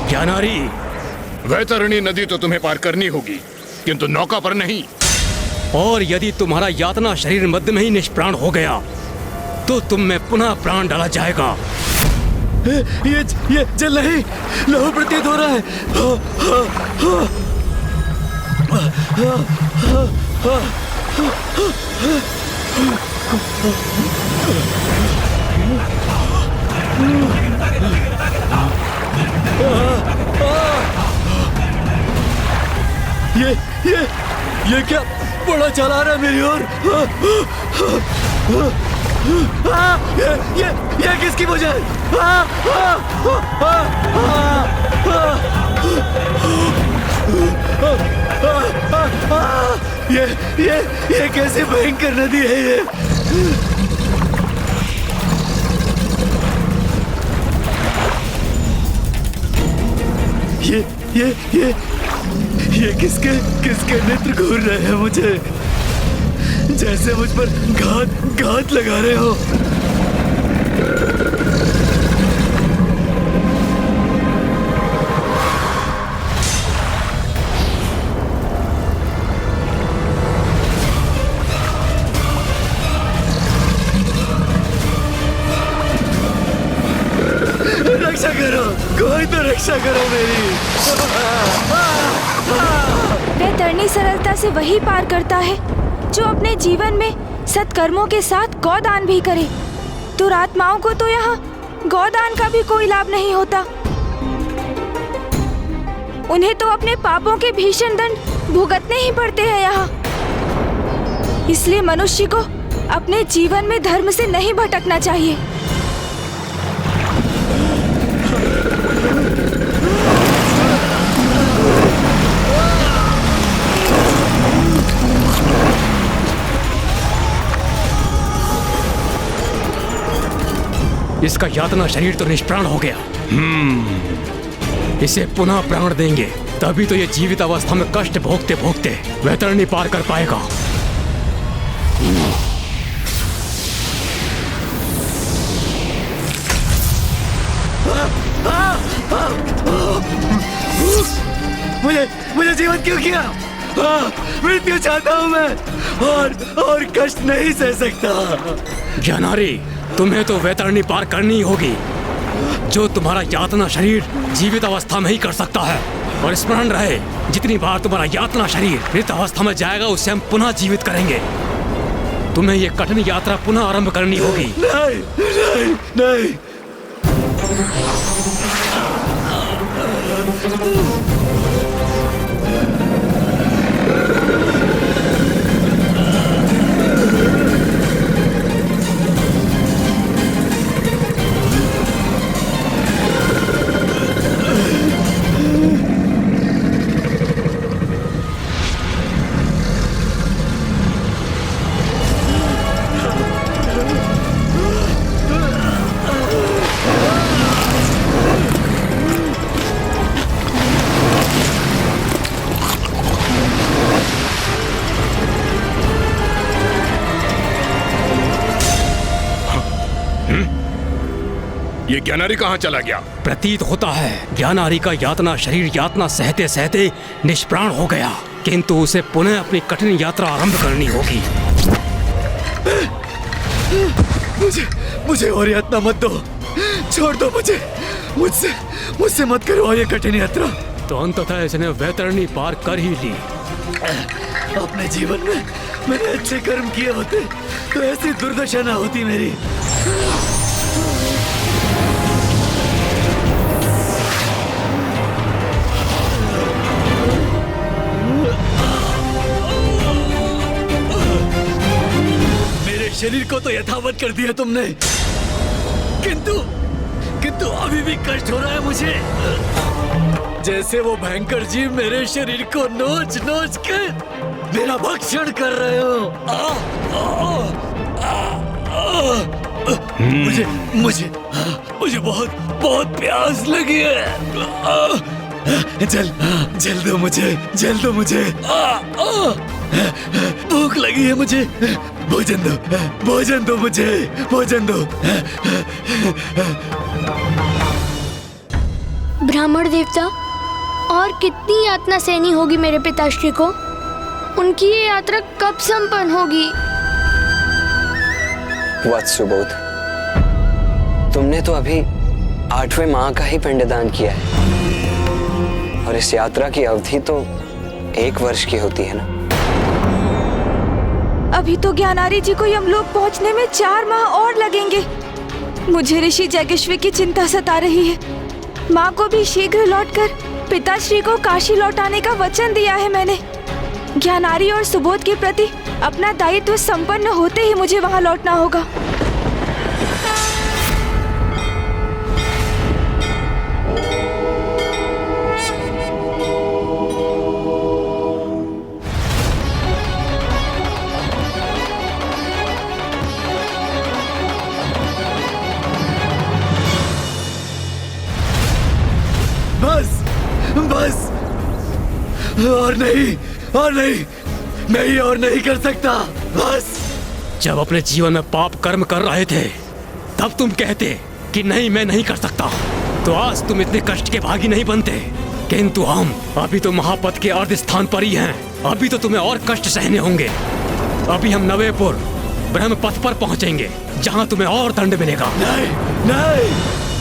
ज्ञानारी, वैतरणी नदी तो तुम्हें पार करनी होगी, किंतु नौका पर नहीं। और यदि तुम्हारा यातना शरीर मध्य में ही निष्प्राण हो गया तो तुम में पुनः प्राण डाला जाएगा। ये जल नहीं, लहू प्रतीत हो रहा है। ये क्या बड़ा चला रहा है मेरी ओर। ये किसकी वजह है? ये कैसे भयंकर नदी है ये? ये किसके नेत्र घूर रहे हैं मुझे, जैसे मुझ पर घात लगा रहे हो। रक्षा करो, कोई तो रक्षा करो मेरी। वैतरणी सरलता से वही पार करता है जो अपने जीवन में सत्कर्मों के साथ गौदान भी करे। दुरात्माओं को तो यहाँ गौदान का भी कोई लाभ नहीं होता। उन्हें तो अपने पापों के भीषण दंड भुगतने ही पड़ते हैं यहाँ। इसलिए मनुष्य को अपने जीवन में धर्म से नहीं भटकना चाहिए। इसका यातना शरीर तो निष्प्राण हो गया। इसे पुनः प्राण देंगे, तभी तो ये जीवित अवस्था में कष्ट भोगते भोगते वैतरणी पार कर पाएगा। मुझे जीवन क्यों किया? मृत्यु चाहता हूँ मैं, और कष्ट नहीं सह सकता। ज्ञानारी, तुम्हें तो वैतरणी पार करनी होगी। जो तुम्हारा यातना शरीर जीवित अवस्था में ही कर सकता है। और स्मरण रहे, जितनी बार तुम्हारा यातना शरीर मृत अवस्था में जाएगा उसे हम पुनः जीवित करेंगे। तुम्हें ये कठिन यात्रा पुनः आरंभ करनी होगी। नहीं, नहीं, नहीं। ये ज्ञानारी कहाँ चला गया? प्रतीत होता है ज्ञानारी का यातना शरीर यातना सहते सहते निष्प्राण हो गया, किंतु उसे पुनः अपनी कठिन यात्रा आरंभ करनी होगी। मुझे और यातना मत दो, छोड़ दो मुझे। मुझसे मत करो ये कठिन यात्रा। तो अंततः इसने वैतरणी पार कर ही ली। अपने जीवन में मैंने अच्छे कर्म किए होते तो ऐसी दुर्दशा ना होती मेरी। शरीर को तो यथावत कर दिया तुमने, किंतु अभी भी कष्ट हो रहा है मुझे, जैसे वो भयंकर जीव मेरे शरीर को नोच नोच के मेरा भक्षण कर रहे हो। मुझे बहुत प्यास लगी है। जल दो मुझे। भूख लगी है मुझे। भोजन दो मुझे। ब्राह्मण देवता, और कितनी यातना सहनी होगी मेरे पिताश्री को। उनकी ये यात्रा कब संपन्न होगी? वत्स सुबोध, तुमने तो अभी 8वें माह का ही पिंडदान किया है और इस यात्रा की अवधि तो 1 वर्ष की होती है ना। अभी तो ज्ञानारी जी को यमलोक पहुंचने में 4 माह और लगेंगे। मुझे ऋषि जैगेश्वी की चिंता सता रही है। माँ को भी शीघ्र लौटकर पिताश्री को काशी लौटाने का वचन दिया है मैंने। ज्ञानारी और सुबोध के प्रति अपना दायित्व संपन्न होते ही मुझे वहाँ लौटना होगा। बस और नहीं, मैं ये और नहीं कर सकता। बस। जब अपने जीवन में पाप कर्म कर रहे थे तब तुम कहते कि नहीं, मैं नहीं कर सकता, तो आज तुम इतने कष्ट के भागी नहीं बनते। किंतु हम अभी तो महापद के अर्ध स्थान पर ही हैं। अभी तो तुम्हें और कष्ट सहने होंगे। अभी हम नवेपुर ब्रह्मपथ पर पहुंचेंगे, जहां तुम्हें और दंड मिलेगा। नहीं।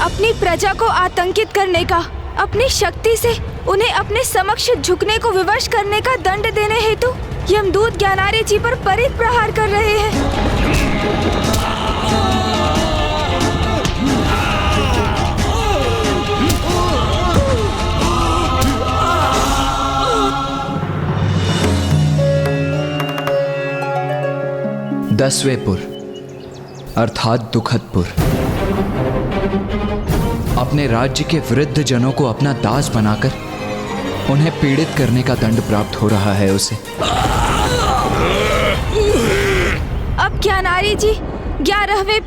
अपनी प्रजा को आतंकित करने का, अपनी शक्ति से उन्हें अपने समक्ष झुकने को विवश करने का दंड देने हेतु यमदूत ज्ञानारी जी पर परित प्रहार कर रहे हैं। दसवेपुर अर्थात दुखदपुर अपने राज्य के वृद्ध जनों को अपना दास बनाकर उन्हें पीड़ित करने का दंड प्राप्त हो रहा है उसे। अब ज्ञानारी जी 11वें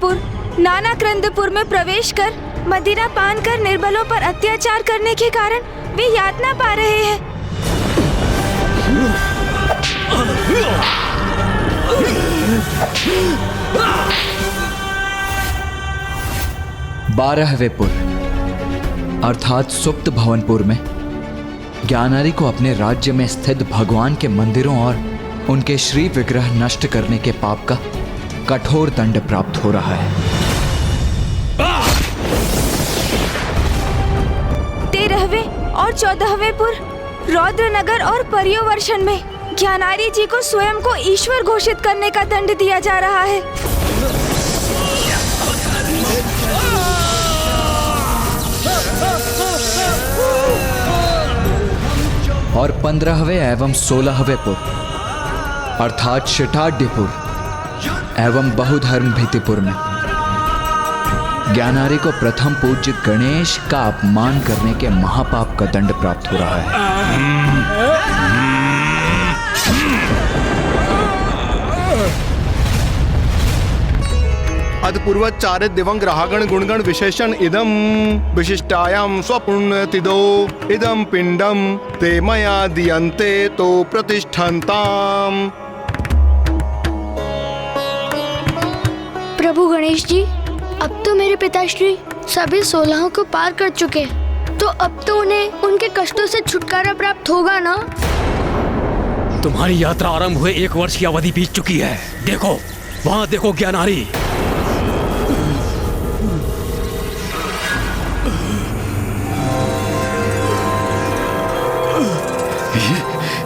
नानाक्रंदपुर में प्रवेश कर मदिरा पान कर निर्बलों पर अत्याचार करने के कारण वे यातना पा रहे हैं। 12वें अर्थात सुप्त भवनपुर में ज्ञानारी को अपने राज्य में स्थित भगवान के मंदिरों और उनके श्री विग्रह नष्ट करने के पाप का कठोर दंड प्राप्त हो रहा है। 13वें और 14वें रौद्रनगर और पर्योवर्षण में ज्ञानारी जी को स्वयं को ईश्वर घोषित करने का दंड दिया जा रहा है। और 15वें एवं 16वें अर्थात शिटाड्यपुर एवं बहुधर्म भीतिपुर में ज्ञानारी को प्रथम पूज्य गणेश का अपमान करने के महापाप का दंड प्राप्त हो रहा है। अदपूर्वचारित दिवंग ग्राहगण गुणगण विशेषण इदम विशिष्टायाम स्वपुण्यतिदो इदम पिंडम ते मया दियन्ते तो प्रतिष्ठन्ताम। प्रभु गणेश जी, अब तो मेरे पिताश्री सभी 16 को पार कर चुके, तो अब तो उन्हें उनके कष्टों से छुटकारा प्राप्त होगा ना? तुम्हारी यात्रा आरंभ हुए 1 वर्ष की अवधि बीत चुकी है। देखो, वहाँ देखो ज्ञानारी।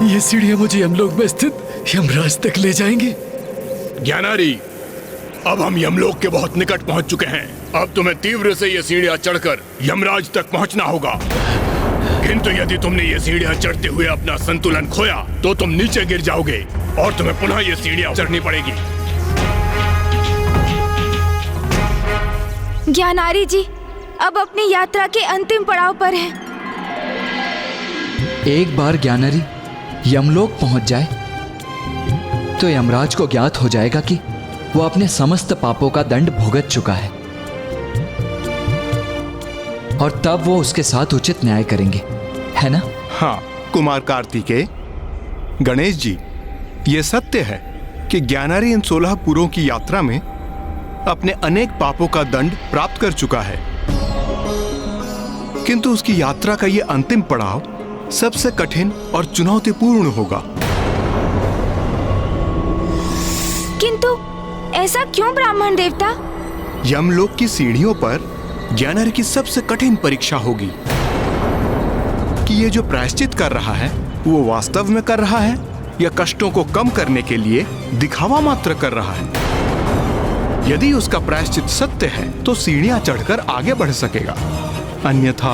ये सीढ़ियां मुझे यमलोक में स्थित यमराज तक ले जाएंगी। ज्ञानारी, अब हम यमलोक के बहुत निकट पहुंच चुके हैं। अब तुम्हें तीव्र से ये सीढ़ियां चढ़कर यमराज तक पहुंचना होगा। किंतु यदि तुमने ये सीढ़ियां चढ़ते हुए अपना संतुलन खोया तो तुम नीचे गिर जाओगे और तुम्हें पुनः ये सीढ़ियां चढ़नी पड़ेगी। ज्ञानारी जी अब अपनी यात्रा के अंतिम पड़ाव पर हैं। एक बार ज्ञानारी यमलोक पहुंच जाए तो यमराज को ज्ञात हो जाएगा कि वो अपने समस्त पापों का दंड भुगत चुका है और तब वो उसके साथ उचित न्याय करेंगे, है ना? हाँ कुमार कार्तिकेय, गणेश जी, ये सत्य है कि ज्ञानारी इन 16 पुरों की यात्रा में अपने अनेक पापों का दंड प्राप्त कर चुका है। किंतु उसकी यात्रा का ये अंतिम पड़ाव सबसे कठिन और चुनौतीपूर्ण होगा। किंतु ऐसा क्यों ब्राह्मण देवता? यमलोक की सीढ़ियों पर ज्ञानारी की सबसे कठिन परीक्षा होगी कि ये जो प्रायश्चित कर रहा है वो वास्तव में कर रहा है या कष्टों को कम करने के लिए दिखावा मात्र कर रहा है। यदि उसका प्रायश्चित सत्य है तो सीढ़ियां चढ़कर आगे बढ़ सकेगा, अन्यथा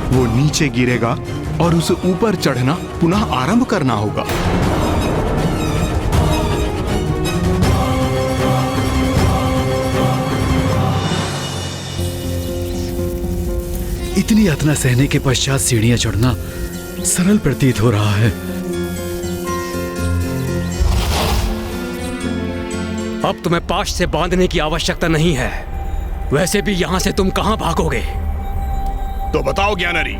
वो नीचे गिरेगा और उसे ऊपर चढ़ना पुनः आरंभ करना होगा। इतनी यातना सहने के पश्चात सीढ़ियां चढ़ना सरल प्रतीत हो रहा है। अब तुम्हें पाश से बांधने की आवश्यकता नहीं है। वैसे भी यहाँ से तुम कहाँ भागोगे? तो बताओ ज्ञानारी,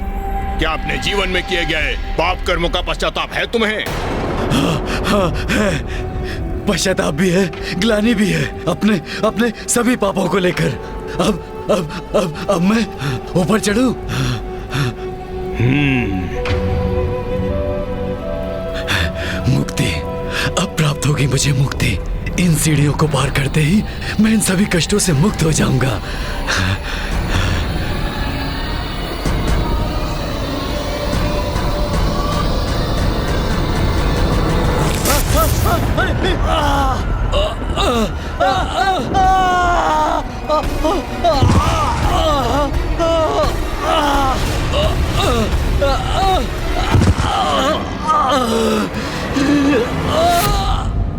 क्या अपने जीवन में किए गए पाप कर्मों का पश्चाताप है तुम्हें? हाँ है, पश्चाताप भी है, ग्लानि भी है अपने अपने सभी पापों को लेकर। अब मैं ऊपर चढ़ूं? मुक्ति अब प्राप्त होगी मुझे, मुक्ति। इन सीढ़ियों को पार करते ही मैं इन सभी कष्टों से मुक्त हो जाऊंगा।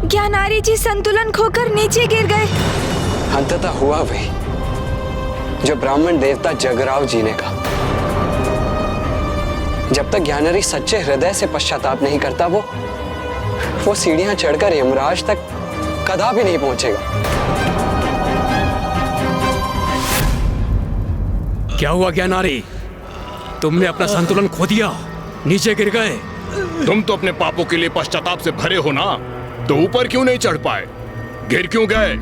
ज्ञानारी जी संतुलन खोकर नीचे गिर गए। अंततः हुआ वही जो ब्राह्मण देवता जगराव जी ने कहा। जब तक ज्ञानारी सच्चे हृदय से पश्चाताप नहीं करता वो सीढ़ियां चढ़कर यमराज तक कदापि नहीं पहुंचेगा। क्या हुआ ज्ञानारी? तुमने अपना संतुलन खो दिया, नीचे गिर गए। तुम तो अपने पापों के लिए पश्चाताप से भरे हो ना, तो ऊपर क्यों नहीं चढ़ पाए? गिर क्यों गए?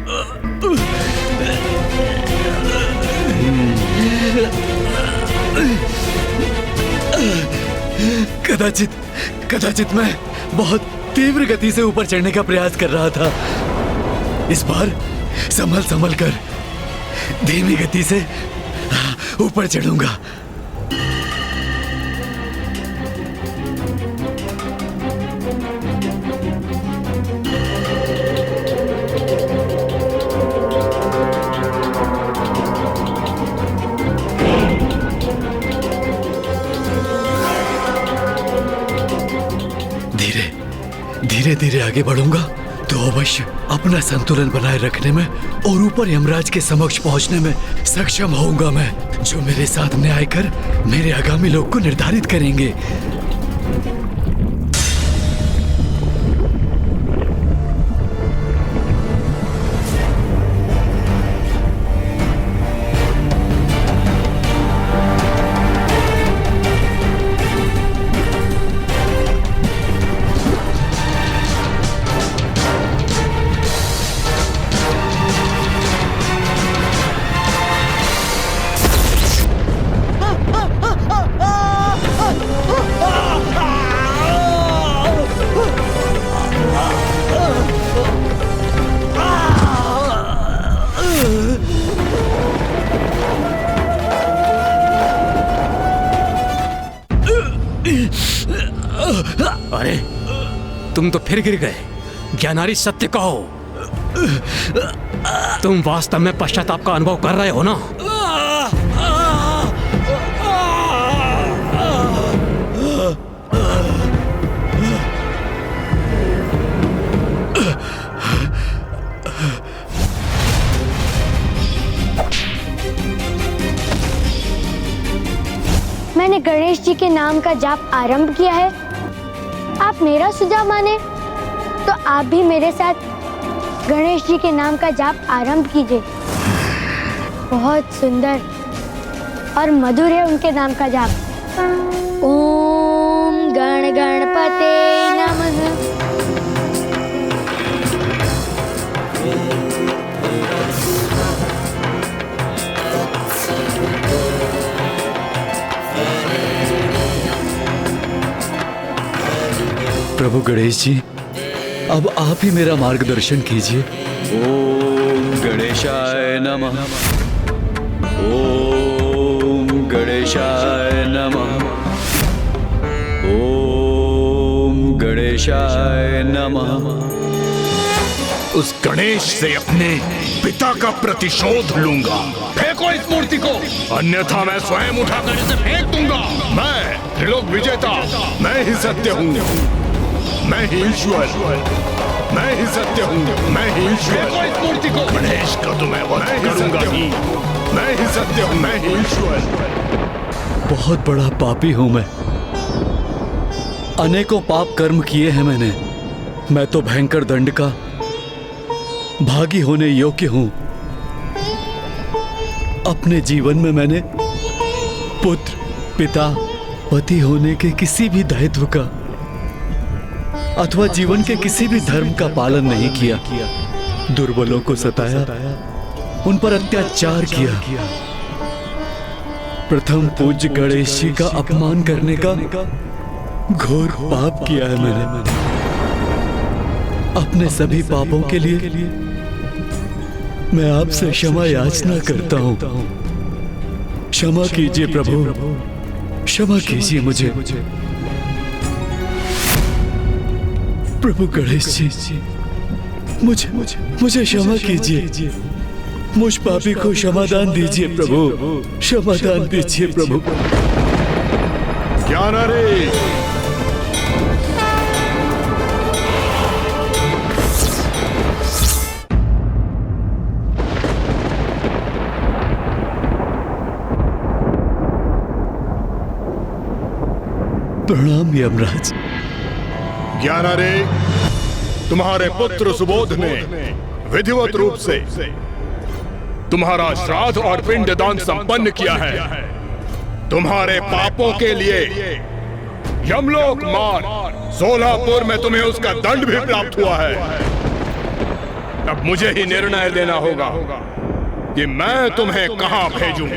कदाचित मैं बहुत तीव्र गति से ऊपर चढ़ने का प्रयास कर रहा था। इस बार संभल कर धीमी गति से ऊपर चढ़ूंगा। धीरे धीरे आगे बढ़ूंगा तो अवश्य अपना संतुलन बनाए रखने में और ऊपर यमराज के समक्ष पहुंचने में सक्षम होऊंगा मैं, जो मेरे साथ न्याय कर मेरे आगामी लोक को निर्धारित करेंगे। अरे तुम तो फिर गिर गए। ज्ञानारी सत्य कहो, तुम वास्तव में पश्चाताप का अनुभव कर रहे हो ना? मैंने गणेश जी के नाम का जाप आरंभ किया है। आप मेरा सुझाव माने तो आप भी मेरे साथ गणेश जी के नाम का जाप आरंभ कीजिए। बहुत सुंदर और मधुर है उनके नाम का जाप। ओम गण गणपते नमः। प्रभु गणेश जी, अब आप ही मेरा मार्गदर्शन कीजिए। ओम गणेशाय नमः। ओम गणेशाय नमः। ओम गणेशाय नमः। उस गणेश से अपने पिता का प्रतिशोध लूंगा। फेंको इस मूर्ति को, अन्यथा मैं स्वयं उठाकर इसे फेंक दूंगा। मैं त्रिलोक विजेता, मैं ही सत्य हूँ, मैं ही ईश्वर, मैं ही सत्य हूँ, मैं ही ईश्वर। फेंको इस मूर्ति को। गणेश का तो मैं वध करूंगा ही, मैं ही सत्य हूँ, मैं ही ईश्वर। बहुत बड़ा पापी हूं मैं, अनेकों पाप कर्म किए हैं मैंने। मैं तो भयंकर दंड का भागी होने योग्य हूं। अपने जीवन में मैंने पुत्र, पिता, पति होने के किसी भी दायित्व का अथवा जीवन के किसी भी धर्म का पालन नहीं किया। दुर्बलों को सताया, उन पर अत्याचार किया। प्रथम पूज्य गणेश जी का अपमान करने का घोर पाप किया है मैंने। अपने सभी पापों के लिए मैं आपसे क्षमा याचना करता हूं। क्षमा कीजिए प्रभु, क्षमा कीजिए मुझे। प्रभु गणेश जी, मुझे क्षमा कीजिए। मुझ पापी को क्षमादान दीजिए प्रभु, क्षमादान दीजिए प्रभु। ज्ञानारी, प्रणाम यमराज। ज्ञानारे, तुम्हारे पुत्र सुबोध ने विधिवत रूप से तुम्हारा श्राद्ध और पिंडदान संपन्न किया है। तुम्हारे पापों के लिए यमलोक मार्ग सोलापुर में तुम्हें उसका दंड भी प्राप्त हुआ है। अब मुझे ही निर्णय लेना होगा कि मैं तुम्हें कहां भेजूं।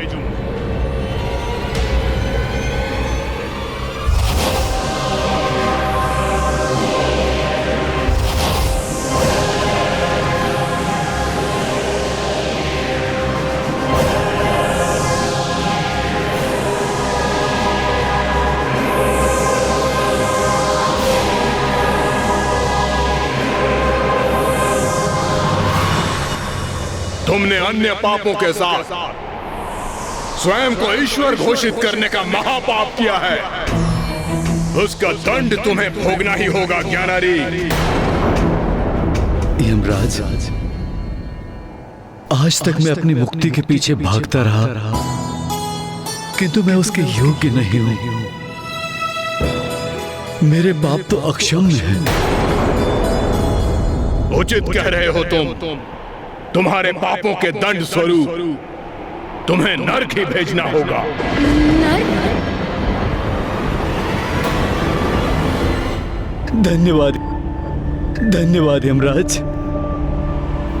तुमने अन्य पापों के साथ स्वयं को ईश्वर घोषित करने का महापाप किया है। उसका दंड तुम्हें भोगना ही होगा ज्ञानारी। यमराज, आज तक मैं अपनी मुक्ति के पीछे भागता रहा, किंतु मैं उसके योग्य नहीं हूं। मेरे पाप तो अक्षम्य हैं। उचित कह रहे हो तुम। तुम्हारे पापों के दंड स्वरूप तुम्हें नरक ही भेजना होगा। धन्यवाद, धन्यवाद यमराज,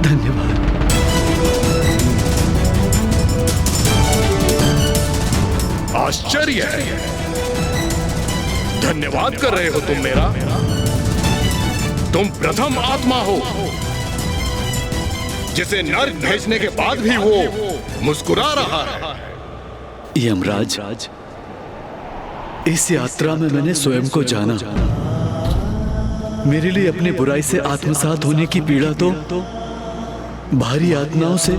धन्यवाद। आश्चर्य है, धन्यवाद कर रहे हो तुम मेरा। तुम प्रथम आत्मा हो जिसे नर्क भेजने के बाद भी वो मुस्कुरा रहा है। यमराज, इस यात्रा में मैंने स्वयं को जाना। मेरे लिए अपनी बुराई से आत्मसात होने की पीड़ा तो भारी यातनाओं से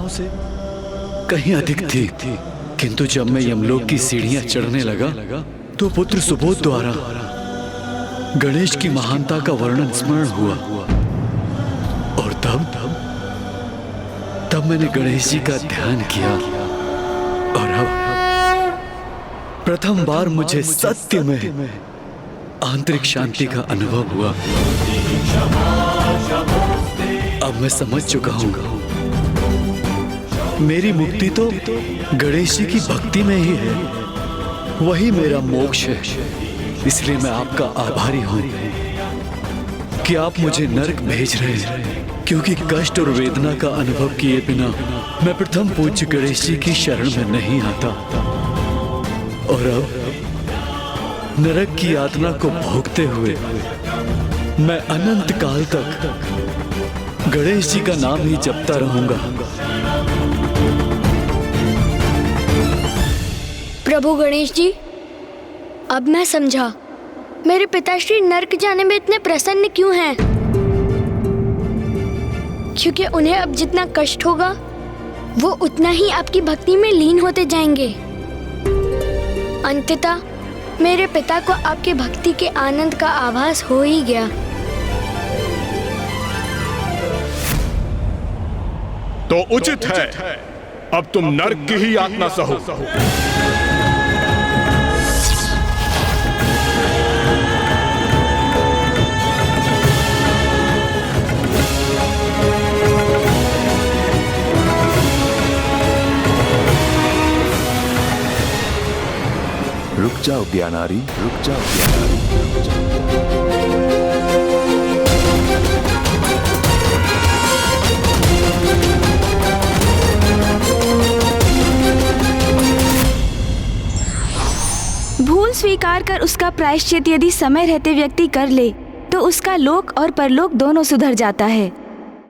कहीं अधिक थी। किंतु जब मैं यमलोक की सीढ़ियां चढ़ने लगा तो पुत्र सुबोध द्वारा गणेश की महानता का वर्णन स्मरण हुआ। और तब मैंने गणेश जी का ध्यान किया और अब प्रथम बार मुझे सत्य में आंतरिक शांति का अनुभव हुआ। अब मैं समझ चुका हूं, मेरी मुक्ति तो गणेश जी की भक्ति में ही है। वही मेरा मोक्ष है। इसलिए मैं आपका आभारी हूं कि आप मुझे नरक भेज रहे हैं, क्योंकि कष्ट और वेदना का अनुभव किए बिना मैं प्रथम पूज्य गणेश जी की शरण में नहीं आता। और अब नरक की यातना को भोगते हुए मैं अनंत काल तक गणेश जी का नाम ही जपता रहूंगा। प्रभु गणेश जी, अब मैं समझा मेरे पिताश्री नर्क जाने में इतने प्रसन्न क्यों हैं। क्योंकि उन्हें अब जितना कष्ट होगा वो उतना ही आपकी भक्ति में लीन होते जाएंगे। अंततः मेरे पिता को आपके भक्ति के आनंद का आभास हो ही गया। तो उचित है अब तुम नर्क की ही यातना सहो। रुक जाओ ज्ञानारी, रुक जाओ ज्ञानारी, रुक जाओ। भूल स्वीकार कर उसका प्रायश्चित यदि समय रहते व्यक्ति कर ले तो उसका लोक और परलोक दोनों सुधर जाता है।